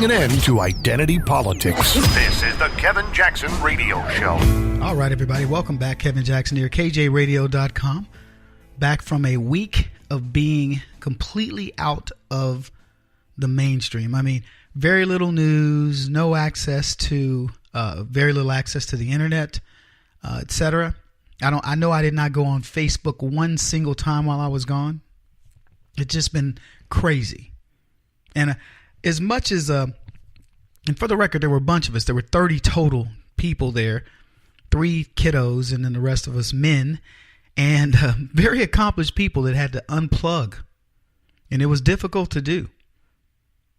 putting an end to identity politics. This is the Kevin Jackson Radio Show. All right, everybody. Welcome back. Kevin Jackson here, KJRadio.com. Back from a week of being completely out of the mainstream. I mean, very little news, no access to, very little access to the internet, etc. I know I did not go on Facebook one single time while I was gone. It's just been crazy. And as much as, and for the record, there were a bunch of us. There were 30 total people there, 3 kiddos, and then the rest of us men, and very accomplished people that had to unplug. And it was difficult to do.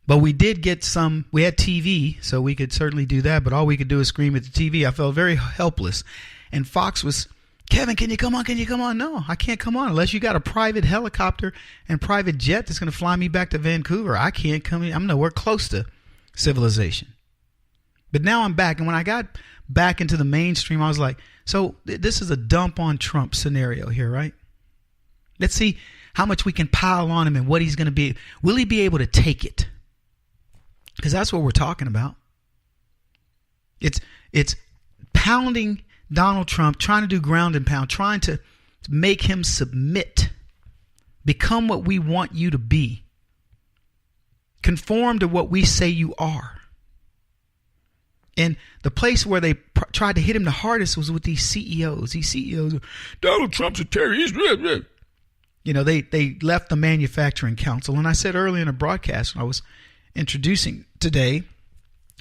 But we did get we had TV, so we could certainly do that, but all we could do is scream at the TV. I felt very helpless. And Fox was, Kevin, can you come on? Can you come on? No, I can't come on unless you got a private helicopter and private jet that's going to fly me back to Vancouver. I can't come in. I'm nowhere close to civilization. But now I'm back. And when I got back into the mainstream, I was like, so this is a dump on Trump scenario here, right? Let's see how much we can pile on him and what he's going to be. Will he be able to take it? Because that's what we're talking about. It's pounding Donald Trump, trying to do ground and pound, trying to make him submit, become what we want you to be, conform to what we say you are. And the place where they tried to hit him the hardest was with these CEOs. These CEOs, Donald Trump's a terrorist. You know, they left the manufacturing council. And I said earlier in a broadcast when I was introducing today,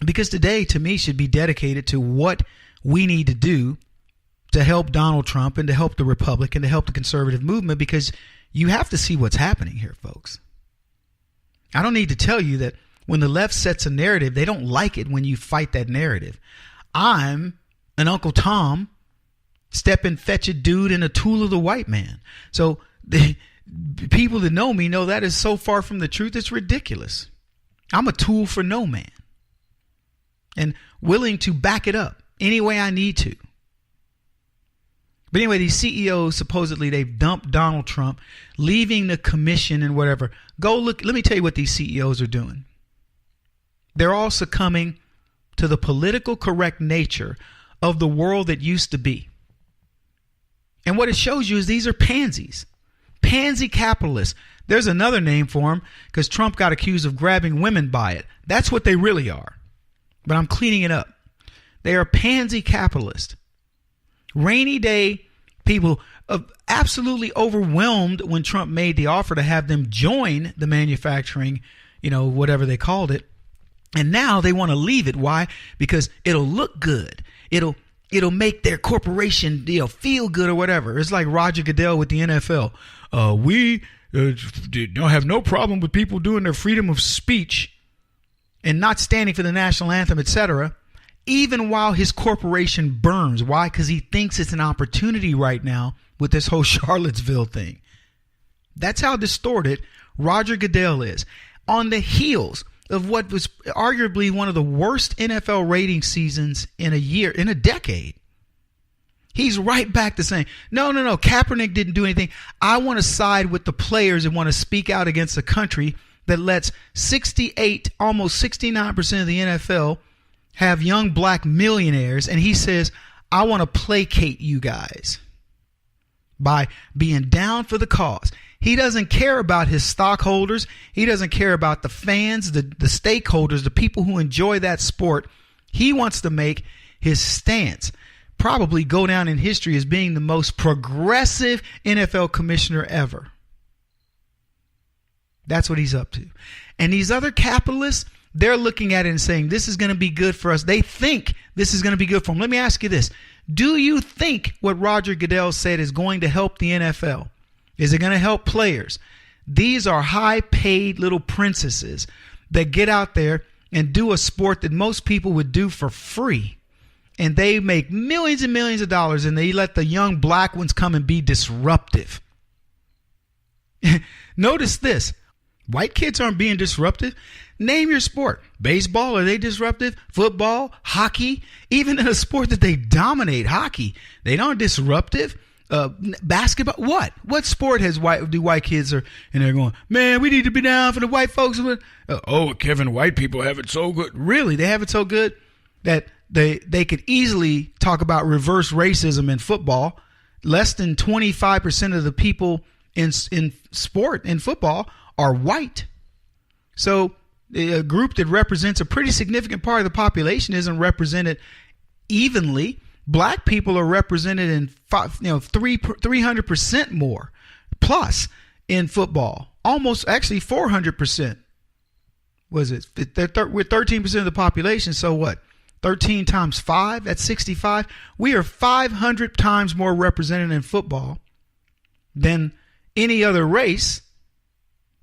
because today to me should be dedicated to what we need to do to help Donald Trump and to help the Republic and to help the conservative movement, because you have to see what's happening here, folks. I don't need to tell you that when the left sets a narrative, they don't like it when you fight that narrative. I'm an Uncle Tom, step and fetch a dude and a tool of the white man. So the people that know me know that is so far from the truth, it's ridiculous. I'm a tool for no man and willing to back it up any way I need to. But anyway, these CEOs, supposedly they've dumped Donald Trump, leaving the commission and whatever. Go look. Let me tell you what these CEOs are doing. They're all succumbing to the political correct nature of the world that used to be. And what it shows you is these are pansies, pansy capitalists. There's another name for them because Trump got accused of grabbing women by it. That's what they really are. But I'm cleaning it up. They are pansy capitalists. Rainy day people, absolutely overwhelmed when Trump made the offer to have them join the manufacturing, whatever they called it. And now they want to leave it. Why? Because it'll look good. It'll make their corporation feel good or whatever. It's like Roger Goodell with the NFL. We don't have no problem with people doing their freedom of speech and not standing for the national anthem, etc., even while his corporation burns. Why? Because he thinks it's an opportunity right now with this whole Charlottesville thing. That's how distorted Roger Goodell is. On the heels of what was arguably one of the worst NFL rating seasons in a decade. He's right back to saying, no, Kaepernick didn't do anything. I want to side with the players and want to speak out against a country that lets 68, almost 69% of the NFL have young black millionaires. And he says, I want to placate you guys by being down for the cause. He doesn't care about his stockholders. He doesn't care about the fans, the stakeholders, the people who enjoy that sport. He wants to make his stance probably go down in history as being the most progressive NFL commissioner ever. That's what he's up to. And these other capitalists, they're looking at it and saying, this is going to be good for us. They think this is going to be good for them. Let me ask you this. Do you think what Roger Goodell said is going to help the NFL? Is it going to help players? These are high-paid little princesses that get out there and do a sport that most people would do for free. And they make millions and millions of dollars, and they let the young black ones come and be disruptive. Notice this. White kids aren't being disruptive. Name your sport. Baseball, are they disruptive? Football, hockey, even in a sport that they dominate, hockey, they aren't disruptive. Basketball. What sport do white kids are, and they're going, man, we need to be down for the white folks. Kevin, white people have it so good. Really? They have it so good that they could easily talk about reverse racism in football. Less than 25% of the people in sport, in football, are white. So a group that represents a pretty significant part of the population isn't represented evenly. Black people are represented in 300% more plus in football. Almost, actually 400%. Was it? We're 13% of the population. So what? 13 times 5, that's 65. We are 500 times more represented in football than any other race.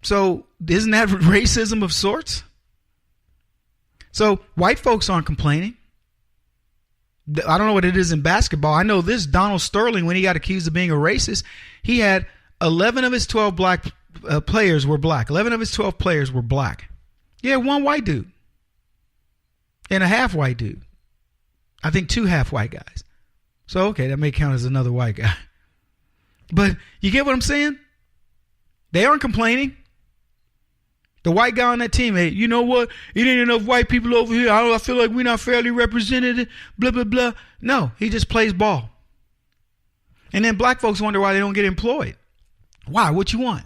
So isn't that racism of sorts? So white folks aren't complaining. I don't know what it is in basketball. I know this: Donald Sterling, when he got accused of being a racist, he had 11 of his 12 black players were black. 11 of his 12 players were black. Yeah, one white dude and a half white dude. I think 2 half white guys. So, okay, that may count as another white guy. But you get what I'm saying? They aren't complaining. The white guy on that team, hey, you know what? It ain't enough white people over here. I feel like we're not fairly represented, blah, blah, blah. No, he just plays ball. And then black folks wonder why they don't get employed. Why? What you want?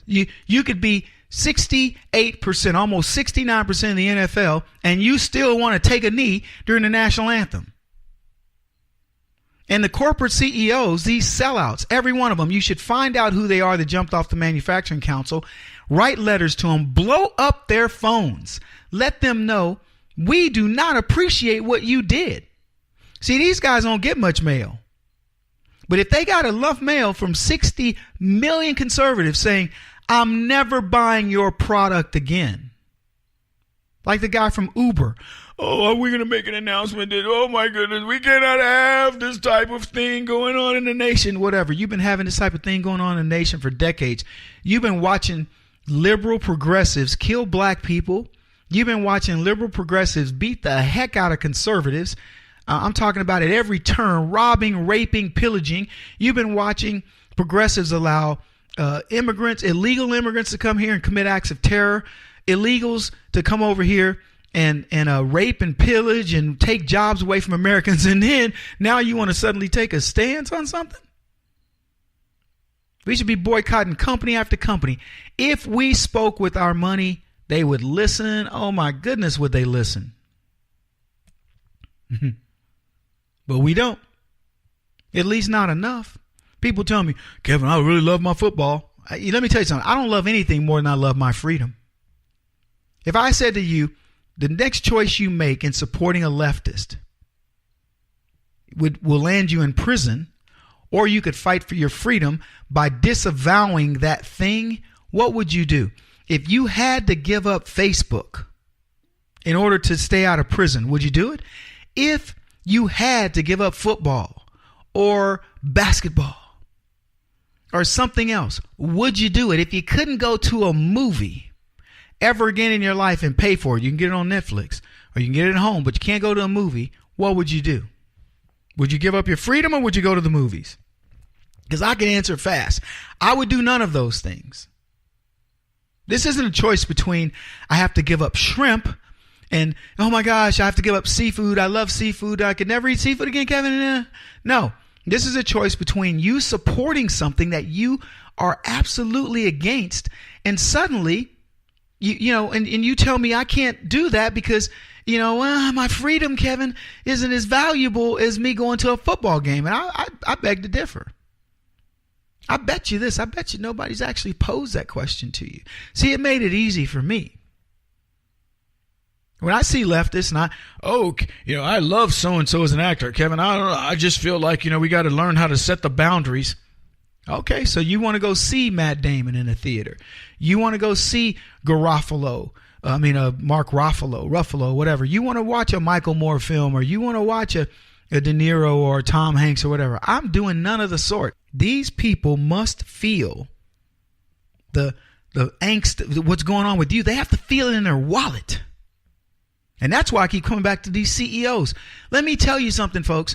You could be 68%, almost 69% in the NFL, and you still want to take a knee during the national anthem. And the corporate CEOs, these sellouts, every one of them, you should find out who they are that jumped off the manufacturing council, write letters to them, blow up their phones, let them know we do not appreciate what you did. See, these guys don't get much mail. But if they got enough mail from 60 million conservatives saying, I'm never buying your product again. Like the guy from Uber. Oh, are we going to make an announcement that, oh my goodness, we cannot have this type of thing going on in the nation? Whatever. You've been having this type of thing going on in the nation for decades. You've been watching liberal progressives kill black people. You've been watching liberal progressives beat the heck out of conservatives. I'm talking about at every turn, robbing, raping, pillaging. You've been watching progressives allow illegal immigrants to come here and commit acts of terror, illegals to come over here and rape and pillage and take jobs away from Americans. And then now you want to suddenly take a stance on something? We should be boycotting company after company. If we spoke with our money, they would listen. Oh my goodness, would they listen? But we don't. At least not enough. People tell me, Kevin, I really love my football. Let me tell you something. I don't love anything more than I love my freedom. If I said to you, the next choice you make in supporting a leftist will land you in prison, or you could fight for your freedom by disavowing that thing, what would you do? If you had to give up Facebook in order to stay out of prison, would you do it? If you had to give up football or basketball or something else, would you do it? If you couldn't go to a movie ever again in your life and pay for it, you can get it on Netflix or you can get it at home, but you can't go to a movie, what would you do? Would you give up your freedom or would you go to the movies? Because I can answer fast. I would do none of those things. This isn't a choice between I have to give up shrimp and, oh my gosh, I have to give up seafood. I love seafood. I could never eat seafood again, Kevin. No. This is a choice between you supporting something that you are absolutely against, and suddenly, and you tell me I can't do that because, my freedom, Kevin, isn't as valuable as me going to a football game. And I beg to differ. I bet you this. I bet you nobody's actually posed that question to you. See, it made it easy for me. When I see leftists and I love so-and-so as an actor, Kevin, I don't know, I just feel like, we got to learn how to set the boundaries. Okay, so you want to go see Matt Damon in a theater. You want to go see Mark Ruffalo, whatever. You want to watch a Michael Moore film, or you want to watch a De Niro or Tom Hanks or whatever. I'm doing none of the sort. These people must feel the angst, what's going on with you. They have to feel it in their wallet. And that's why I keep coming back to these CEOs. Let me tell you something, folks.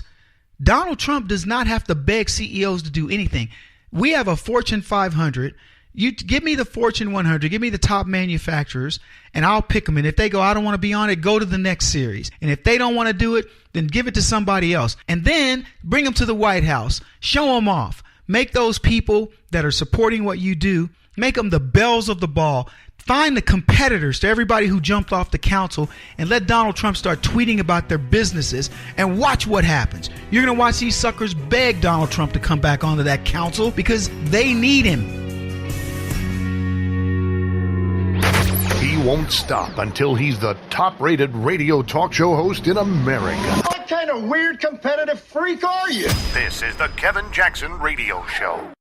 Donald Trump does not have to beg CEOs to do anything. We have a Fortune 500. You give me the Fortune 100, give me the top manufacturers, and I'll pick them. And if they go, I don't want to be on it, go to the next series. And if they don't want to do it, then give it to somebody else. And then bring them to the White House. Show them off. Make those people that are supporting what you do, make them the bells of the ball. Find the competitors to everybody who jumped off the council and let Donald Trump start tweeting about their businesses and watch what happens. You're going to watch these suckers beg Donald Trump to come back onto that council because they need him. He won't stop until he's the top-rated radio talk show host in America. What kind of weird competitive freak are you? This is the Kevin Jackson Radio Show.